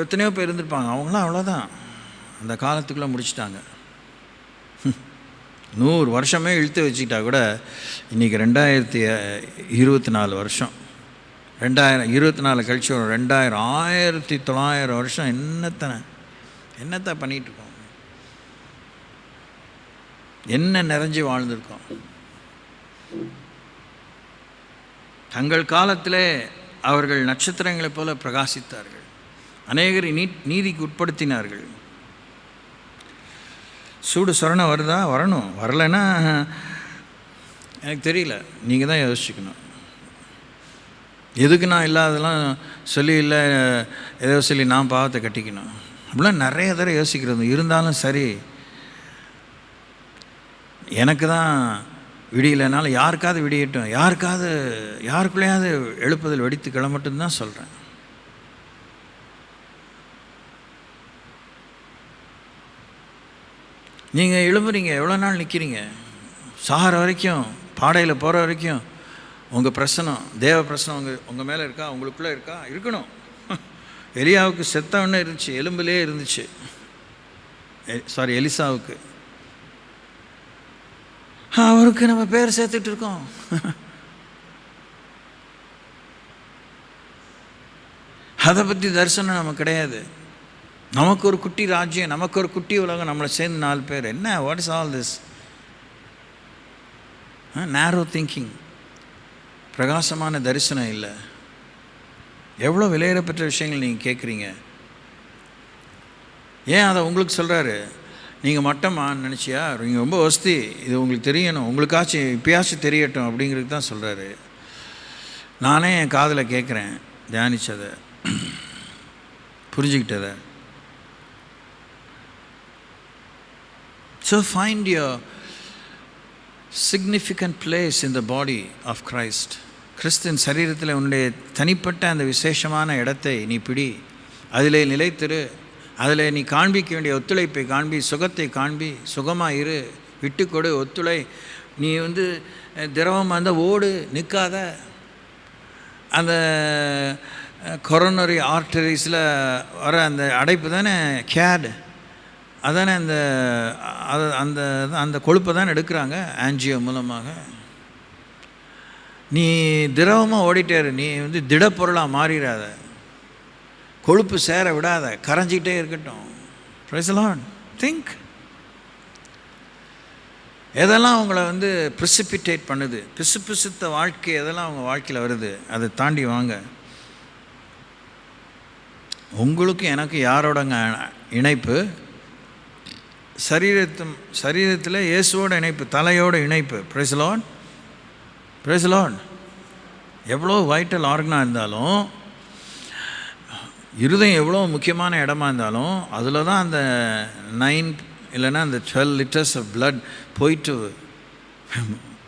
எத்தனையோ பேர் இருந்திருப்பாங்க, அவங்களாம் அவ்வளோதான் அந்த காலத்துக்குள்ளே முடிச்சிட்டாங்க. 100 வருஷமே இழுத்து வச்சுக்கிட்டா கூட இன்றைக்கி 2024 வருஷம், 2024 கழிச்சு வரும் 2000, 1900 வருஷம் என்னத்தை பண்ணிகிட்ருக்கோம், என்ன நிறைஞ்சி வாழ்ந்துருக்கோம். தங்கள் காலத்திலே அவர்கள் நட்சத்திரங்களைப் போல பிரகாசித்தார்கள், அநேகரை நீதிக்கு உட்படுத்தினார்கள். சூடு சொரணை வருதா? வரணும். வரலைன்னா எனக்கு தெரியல, நீங்கள் தான் யோசிச்சுக்கணும். எதுக்கு நான் இல்லாதெல்லாம் சொல்லி இல்லை ஏதோ சொல்லி நான் பாவத்தை கட்டிக்கணும் அப்படிலாம் நிறைய தடவை யோசிக்கிறது. இருந்தாலும் சரி, எனக்கு தான் விடியலைனாலும் யாருக்காவது விடியட்டும், யாருக்குள்ளேயாவது எழுப்புதல் வெடித்து கிளம்பட்டுன்னு தான் சொல்கிறேன். நீங்கள் எழும்புறீங்க, எவ்வளோ நாள் நிற்கிறீங்க? சாகிற வரைக்கும், பாடையில் போகிற வரைக்கும் உங்கள் பிரசனம், தேவ பிரசனம் உங்கள் மேலே இருக்கா, உங்களுக்குள்ளே இருக்கா? இருக்கணும். எலியாவுக்கு செத்தவொன்னே இருந்துச்சு, எலும்பிலே இருந்துச்சு. எலிசாவுக்கு. அவருக்கு நம்ம பேர் சேர்த்துட்டு இருக்கோம். அதை பற்றி தரிசனம் நமக்கு கிடையாது. நமக்கு ஒரு குட்டி ராஜ்யம், நமக்கு ஒரு குட்டி உலகம், நம்மளை சேர்ந்து 4 பேர். என்ன, வாட் இஸ் ஆல் திஸ்? நேரோ திங்கிங், பிரகாசமான தரிசனம் இல்லை. எவ்வளோ விலையேறப்பட்ட விஷயங்கள் நீங்கள் கேட்குறீங்க. ஏன் அதை உங்களுக்கு சொல்கிறாரு? நீங்கள் மட்டமான்னு நினச்சியா? நீங்கள் ரொம்ப வசதி, இது உங்களுக்கு தெரியணும், உங்களுக்காச்சும் இப்பயாச்சும் தெரியட்டும் அப்படிங்கிறது தான் சொல்கிறாரு. நானே என் காதில் கேட்குறேன், தியானித்ததை, புரிஞ்சுக்கிட்டதை. So find your significant place in the body of Christ. கிறிஸ்துவின் சரீரத்தில் உன்னுடைய தனிப்பட்ட அந்த விசேஷமான இடத்தை நீ பிடி, அதிலே நிலைத்திரு, அதில் நீ காண்பிக்க வேண்டிய ஒத்துழைப்பை காண்பி, சுகத்தை காண்பி, சுகமாக இரு, விட்டுக்கொடு, ஒத்துழை. நீ வந்து திரவமாக இருந்தால் ஓடு, நிற்காத. அந்த கொரோனரி ஆர்டரிஸில் வர அந்த அடைப்பு தானே கேட், அதானே அந்த அந்த அந்த கொழுப்பை தானே எடுக்கிறாங்க ஆன்ஜியோ மூலமாக. நீ திரவமாக ஓடிட்டாரு, நீ வந்து திடப்பொருளாக மாறிடாத, கொழுப்பு சேர விடாத, கரைஞ்சிக்கிட்டே இருக்கட்டும். Price the Lord. திங்க். எதெல்லாம் அவங்கள வந்து ப்ரிசிபிட்டேட் பண்ணுது, பிசுபிசுத்த வாழ்க்கை எதெல்லாம் அவங்க வாழ்க்கையில் வருது, அதை தாண்டி வாங்க. உங்களுக்கு எனக்கு யாரோடங்க இணைப்பு? சரீரத்தில் இயேசுவோட இணைப்பு, தலையோட இணைப்பு. Price the Lord. Price the Lord. எவ்வளோ வைட்டல் ஆர்கனாக இருந்தாலும், இருதயம் எவ்வளோ முக்கியமான இடமா இருந்தாலும், அதில் தான் அந்த 9 இல்லைன்னா அந்த 12 லிட்டர்ஸ் ஆஃப் பிளட்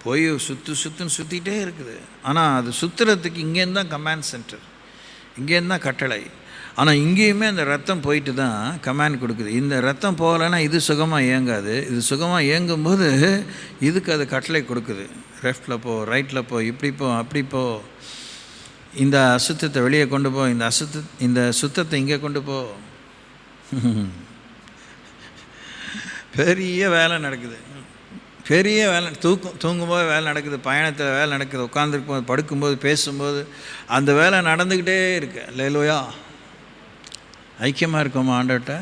போய் சுற்றிக்கிட்டே இருக்குது. ஆனால் அது சுற்றுறதுக்கு இங்கேருந்து தான் கமாண்ட் சென்டர், இங்கேருந்து தான் கட்டளை. ஆனால் இங்கேயுமே அந்த ரத்தம் போயிட்டு தான் கமாண்ட் கொடுக்குது. இந்த ரத்தம் போகலைன்னா இது சுகமாக இயங்காது. இது சுகமாக இயங்கும்போது இதுக்கு அது கட்டளை கொடுக்குது. லெஃப்டில் போ, ரைட்டில் போ, இப்படி போ, அப்படி போ, இந்த அசுத்தத்தை வெளியே கொண்டு போ, இந்த சுத்தத்தை இங்கே கொண்டு போ. பெரிய வேலை நடக்குது, பெரிய வேலை. தூங்கும்போது வேலை நடக்குது, பயணத்தில் வேலை நடக்குது, உட்காந்துருக்கும்போது, படுக்கும்போது, பேசும்போது அந்த வேலை நடந்துக்கிட்டே இருக்கு. அல்லேலூயா. ஐக்கியமாக இருக்கோமா ஆண்டவர்கிட்ட?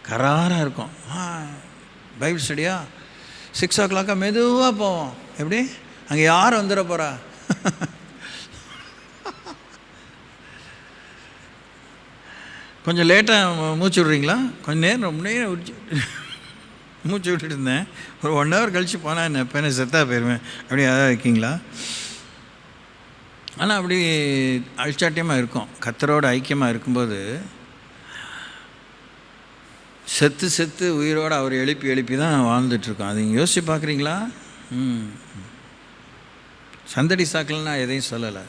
கராராக இருக்கும். பைபிள் ஸ்டடியா 6 o'clock மெதுவாக போவோம். எப்படி? அங்கே யார் வந்துட போகிறா? கொஞ்சம் லேட்டாக மூச்சு விட்றீங்களா? கொஞ்சம் நேரம், ரொம்ப நேரம் மூச்சு விட்டுட்டு இருந்தேன். ஒரு 1 hour கழித்து போனால் என்ன இப்போ என்ன செத்தாக போயிடுவேன். அப்படி அதான் இருக்கீங்களா? ஆனால் அப்படி அழிச்சாட்டியமாக இருக்கும். கர்த்தரோட ஐக்கியமாக இருக்கும்போது செத்து உயிரோடு அவர் எழுப்பி தான் வாழ்ந்துட்டுருக்கோம். அது நீங்கள் யோசித்து பார்க்குறீங்களா? சந்தடி சாக்கலைன்னா எதையும் சொல்லலை.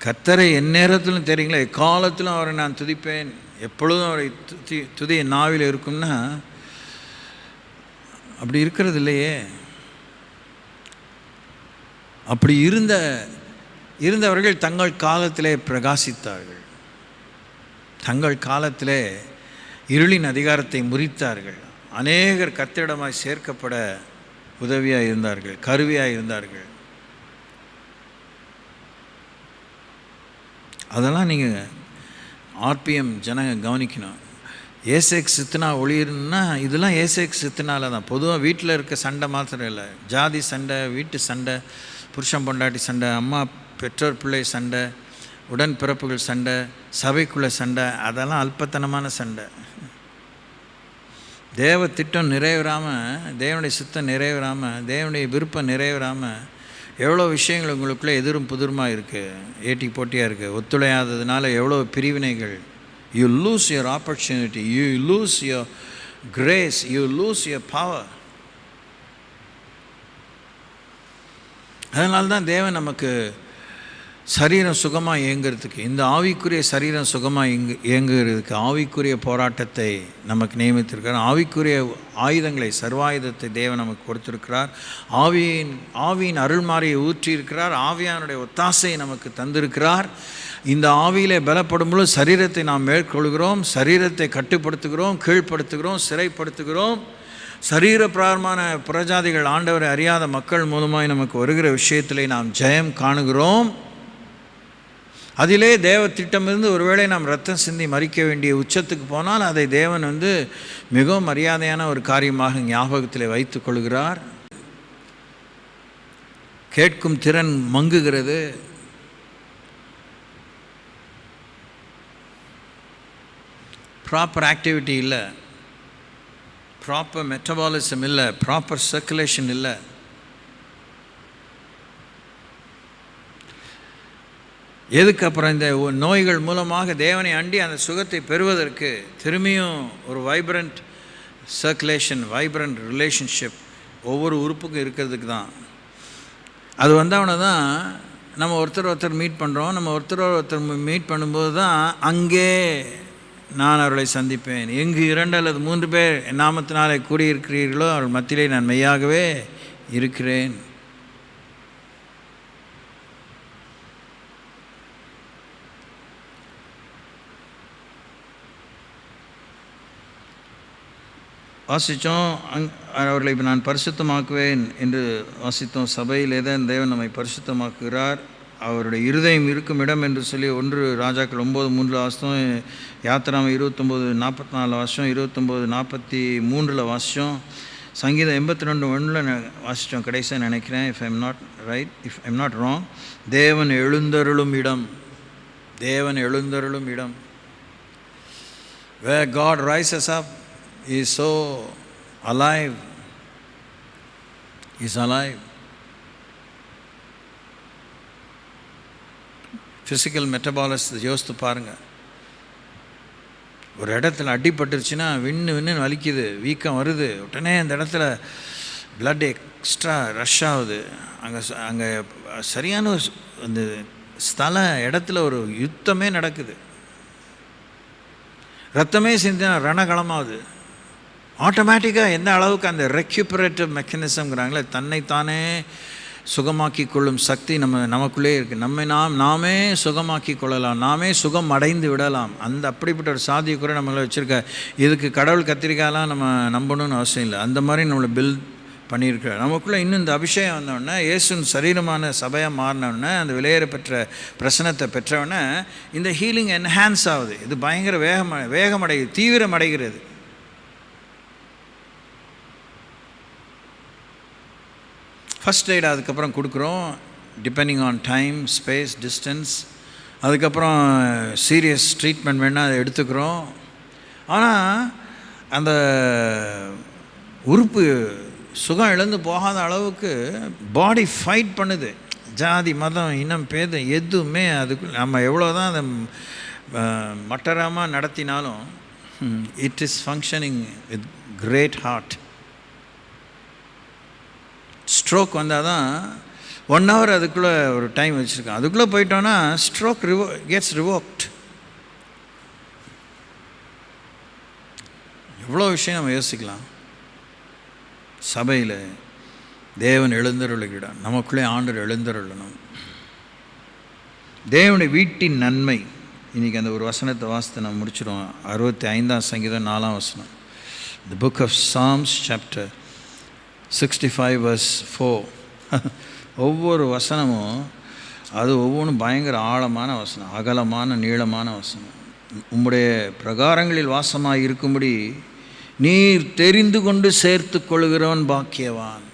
கர்த்தரை எந்நேரத்திலும் தெரியுங்களா, எக்காலத்திலும் அவரை நான் துதிப்பேன், எப்பொழுதும் அவரை துதி என் நாவில் இருக்கும்னா அப்படி இருக்கிறது இல்லையே. அப்படி இருந்தவர்கள் தங்கள் காலத்திலே பிரகாசித்தார்கள், தங்கள் காலத்திலே இருளின் அதிகாரத்தை முறித்தார்கள். அநேகர் கர்த்தரிடமாய் சேர்க்கப்பட உதவியாக இருந்தார்கள், கருவியாக இருந்தார்கள். அதெல்லாம் நீங்கள் ஆர்பிஎம் ஜனங்க கவனிக்கணும். ஏசேக் சித்தனா ஒளியிருந்தா இதெல்லாம் ஏசேக் சித்தனால தான். பொதுவாக வீட்டில் இருக்க சண்டை மாத்திரம் இல்லை, ஜாதி சண்டை, வீட்டு சண்டை, புருஷன் பொண்டாட்டி சண்டை, அம்மா பெற்றோர் பிள்ளை சண்டை, உடன்பிறப்புகள் சண்டை, சபைக்குள்ளே சண்டை, அதெல்லாம் அல்பத்தனமான சண்டை. தேவ திட்டம் நிறைவேறாமல், தேவனுடைய சித்தம் நிறைவேறாமல், தேவனுடைய விருப்பம் நிறைவேறாமல் எவ்வளோ விஷயங்கள் உங்களுக்குள்ளே எதிரும் புதிருமாக இருக்குது, ஏட்டி போட்டியாக இருக்குது. ஒத்துழையாததுனால எவ்வளோ பிரிவினைகள். You lose your opportunity, you lose your grace, you lose your power. அதனால தான் தேவன் நமக்கு சரீரம் சுகமாக இயங்கிறதுக்கு, இந்த ஆவிக்குரிய சரீரம் சுகமாக இயங்குகிறதுக்கு ஆவிக்குரிய போராட்டத்தை நமக்கு நியமித்திருக்கிறார். ஆவிக்குரிய ஆயுதங்களை, சர்வாயுதத்தை தேவன் நமக்கு கொடுத்திருக்கிறார். ஆவியின் அருள்மாரியை ஊற்றியிருக்கிறார். ஆவியானுடைய ஒத்தாசையை நமக்கு தந்திருக்கிறார். இந்த ஆவியிலே பலப்படும்போது சரீரத்தை நாம் மேற்கொள்கிறோம், சரீரத்தை கட்டுப்படுத்துகிறோம், கீழ்ப்படுத்துகிறோம், சிறைப்படுத்துகிறோம். சரீர பிராரமான புறஜாதிகள் ஆண்டவரை அறியாத மக்கள் மூலமாய் நமக்கு வருகிற விஷயத்திலே நாம் ஜெயம் காணுகிறோம். அதிலே தேவ திட்டமிருந்து ஒருவேளை நாம் ரத்தம் சிந்தி மறிக்க வேண்டிய உச்சத்துக்கு போனால் அதை தேவன் மிகவும் மரியாதையான ஒரு காரியமாக ஞாபகத்தில் வைத்துக் கொள்கிறார். கேட்கும் திறன் மங்குகிறது. ப்ராப்பர் ஆக்டிவிட்டி இல்லை, ப்ராப்பர் மெட்டபாலிசம் இல்லை, ப்ராப்பர் சர்க்குலேஷன் இல்லை. எதுக்கு அப்புறம் இந்த நோய்கள் மூலமாக தேவனை அண்டி அந்த சுகத்தை பெறுவதற்கு திரும்பியும் ஒரு வைப்ரண்ட் சர்க்குலேஷன், வைப்ரண்ட் ரிலேஷன்ஷிப் ஒவ்வொரு உறுப்புக்கும் இருக்கிறதுக்கு தான். அது வந்தவன தான் நம்ம ஒருத்தர் மீட் பண்ணுறோம். நம்ம ஒருத்தர் மீட் பண்ணும்போது தான் அங்கே நான் அவர்களை சந்திப்பேன். எங்கு 2 அல்லது 3 பேர் என் நாமத்தினாலே கூடியிருக்கிறீர்களோ அவர்கள் மத்தியிலே நான் மெய்யாகவே இருக்கிறேன். வாசித்தோம். அவர்களை நான் பரிசுத்தமாக்குவேன் என்று வாசித்தோம். சபையிலே தான் தேவன் நம்மை பரிசுத்தமாக்குகிறார். அவருடைய இருதயம் இருக்கும் இடம் என்று சொல்லி 1 ராஜாக்கள் 9:3 வாசித்தோம். யாத்திராம 29:44 வாசித்தோம். 29:43 வாசித்தோம். சங்கீதம் 82:1 வாசித்தோம் கடைசியாக நினைக்கிறேன். If I'm not wrong. தேவன் எழுந்தருளும் இடம், தேவன் எழுந்தருளும் இடம். Where God rises up, He is so alive. He is alive. Physical மெட்டபாலிசத்தை யோசித்து பாருங்கள். ஒரு இடத்துல அடிபட்டுருச்சுன்னா விண்ணு வலிக்குது, வீக்கம் வருது, உடனே அந்த இடத்துல பிளட் எக்ஸ்ட்ரா ரஷ் ஆகுது. அங்கே சரியான அந்த ஸ்தல இடத்துல ஒரு யுத்தமே நடக்குது. ரத்தமே சிந்தினா ரணகளமாகுது. ஆட்டோமேட்டிக்காக எந்த அளவுக்கு அந்த ரெக்யூப்பரேட்டிவ் மெக்கானிசம்ங்கிறாங்களே, தன்னைத்தானே சுகமாக்கி கொள்ளும் சக்தி நமக்குள்ளே இருக்குது. நாமே சுகமாக்கி கொள்ளலாம், நாமே சுகம் அடைந்து விடலாம். அந்த அப்படிப்பட்ட ஒரு சாதியை கூட நம்மளை வச்சுருக்க. இதுக்கு கடவுள் கத்திரிக்காயெல்லாம் நம்ம நம்பணும்னு அவசியம் இல்லை. அந்த மாதிரி நம்மளை பில்ட் பண்ணியிருக்கிறார். நமக்குள்ளே இன்னும் இந்த அபிஷேகம் வந்தோடனே, இயேசுவின் சரீரமான சபையாக மாறினோடனே, அந்த விலையேற பெற்ற பிரசனத்தை பெற்றவுடனே இந்த ஹீலிங் என்ஹான்ஸ் ஆகுது. இது பயங்கர வேகமடைகிறது, தீவிரமடைகிறது. ஃபஸ்ட் எய்ட் அதுக்கப்புறம் கொடுக்குறோம், depending on time, space, distance. அதுக்கப்புறம் சீரியஸ் ட்ரீட்மெண்ட் வேணால் அதை எடுத்துக்கிறோம். ஆனால் அந்த உறுப்பு சுகம் இழந்து போகாத அளவுக்கு பாடி ஃபைட் பண்ணுது. ஜாதி, மதம், இனம், பேதம் எதுவுமே அதுக்கு நம்ம எவ்வளோ தான் அதை மட்டராமல் நடத்தினாலும் it is functioning with great heart. Stroke வந்தால் தான் 1 hour அதுக்குள்ளே ஒரு டைம் வச்சுருக்கேன். அதுக்குள்ளே போயிட்டோன்னா ஸ்ட்ரோக் கெட்ஸ் ரிவோக்ட். எவ்வளோ விஷயம் நம்ம யோசிக்கலாம். சபையில் தேவன் எழுந்தருளுகிறான், நமக்குள்ளே ஆண்டவர் எழுந்தருளணும். தேவனுடைய வீட்டின் நன்மை. இன்றைக்கி அந்த ஒரு வசனத்தை வாசித்து நம்ம முடிச்சிடுவோம். 65ஆம் சங்கீதம் 4ஆம் வசனம். The book of Psalms chapter 65 verse 4. ஒவ்வொரு வசனமும் அது ஒவ்வொன்றும் பயங்கர ஆழமான வசனம், அகலமான நீளமான வசனம். உம்முடைய பிரகாரங்களில் வாசமாக இருக்கும்படி நீர் தெரிந்து கொண்டு சேர்த்து கொள்கிறவன் பாக்கியவான்.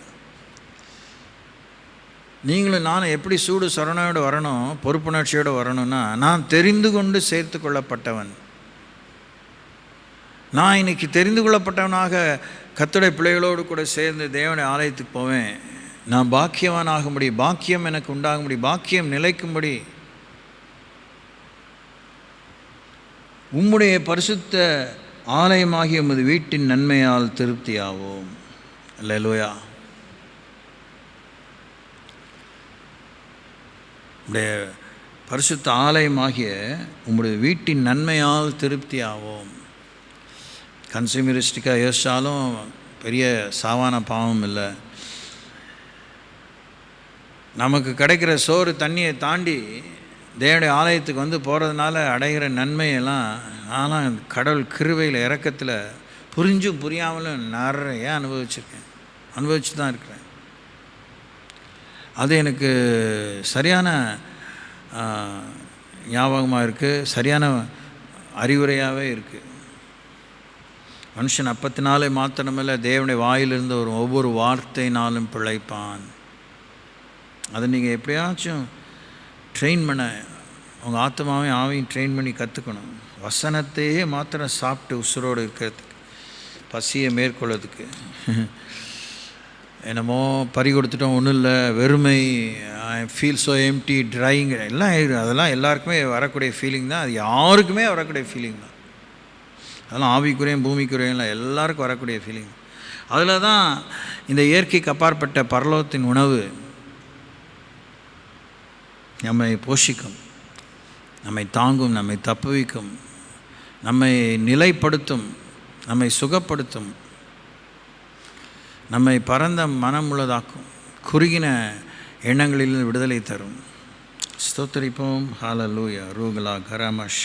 நீங்களும் நானும் எப்படி சூடு சொரணோடு வரணும், பொறுப்புணர்ச்சியோடு வரணும்னா, நான் தெரிந்து கொண்டு சேர்த்து கொள்ளப்பட்டவன். நான் இன்னைக்கு தெரிந்து கொள்ளப்பட்டவனாக கர்த்தருடைய பிள்ளைகளோடு கூட சேர்ந்து தேவனுடைய ஆலயத்துக்கு போவேன். நான் பாக்கியவான் ஆகும்படி, பாக்கியம் எனக்கு உண்டாகும்படி, பாக்கியம் நிலைக்கும்படி உம்முடைய பரிசுத்த ஆலயமாகிய உமது வீட்டின் நன்மையால் திருப்தியாவோம். அல்லேலூயா. உடைய பரிசுத்த ஆலயமாகிய உம்முடைய வீட்டின் நன்மையால் திருப்தியாவோம். கன்சியூமரிஸ்டிக்காக யோசித்தாலும் பெரிய சாவான பாவம் இல்லை. நமக்கு கிடைக்கிற சோறு தண்ணியை தாண்டி தேவனுடைய ஆலயத்துக்கு வந்து போகிறதுனால அடைகிற நன்மையெல்லாம் நானும் கடவுள் கிருபையில் இரக்கத்தில் புரிஞ்சும் புரியாமலும் நிறைய அனுபவிச்சு தான் இருக்கிறேன். அது எனக்கு சரியான ஞாபகமாக இருக்குது, சரியான அறிவுரையாகவே இருக்குது. மனுஷன் அப்பத்தினாலே மாத்திரமில்லை, தேவனுடைய வாயிலிருந்து ஒரு ஒவ்வொரு வார்த்தையினாலும் பிழைப்பான். அதை நீங்கள் எப்படியாச்சும் ட்ரெயின் பண்ண, உங்கள் ஆத்மாவையும் ஆவையும் ட்ரெயின் பண்ணி கற்றுக்கணும். வசனத்தையே மாத்திரம் சாப்பிட்டு உசுரோடு இருக்கிறதுக்கு, பசியை மேற்கொள்ளதுக்கு. என்னமோ பறி கொடுத்துட்டோம், ஒன்றும் இல்லை, வெறுமை, I feel so empty, trying, எல்லாம் அதெல்லாம் எல்லாருக்குமே வரக்கூடிய ஃபீலிங் தான். அது யாருக்குமே வரக்கூடிய ஃபீலிங் தான். அதெல்லாம் ஆவிக்குறையும் பூமிக்குறையும் இல்லை, எல்லாருக்கும் வரக்கூடிய ஃபீலிங். அதில் தான் இந்த இயற்கைக்கு அப்பாற்பட்ட பரலோகத்தின் உணவு நம்மை போஷிக்கும், நம்மை தாங்கும், நம்மை தப்புவிக்கும், நம்மை நிலைப்படுத்தும், நம்மை சுகப்படுத்தும், நம்மை பரந்த மனமுள்ளதாக்கும், குறுகின எண்ணங்களில் விடுதலை தரும். ஸ்தோத்திரிப்போம். ஹல்லேலூயா. ரூகலா கரமஷ்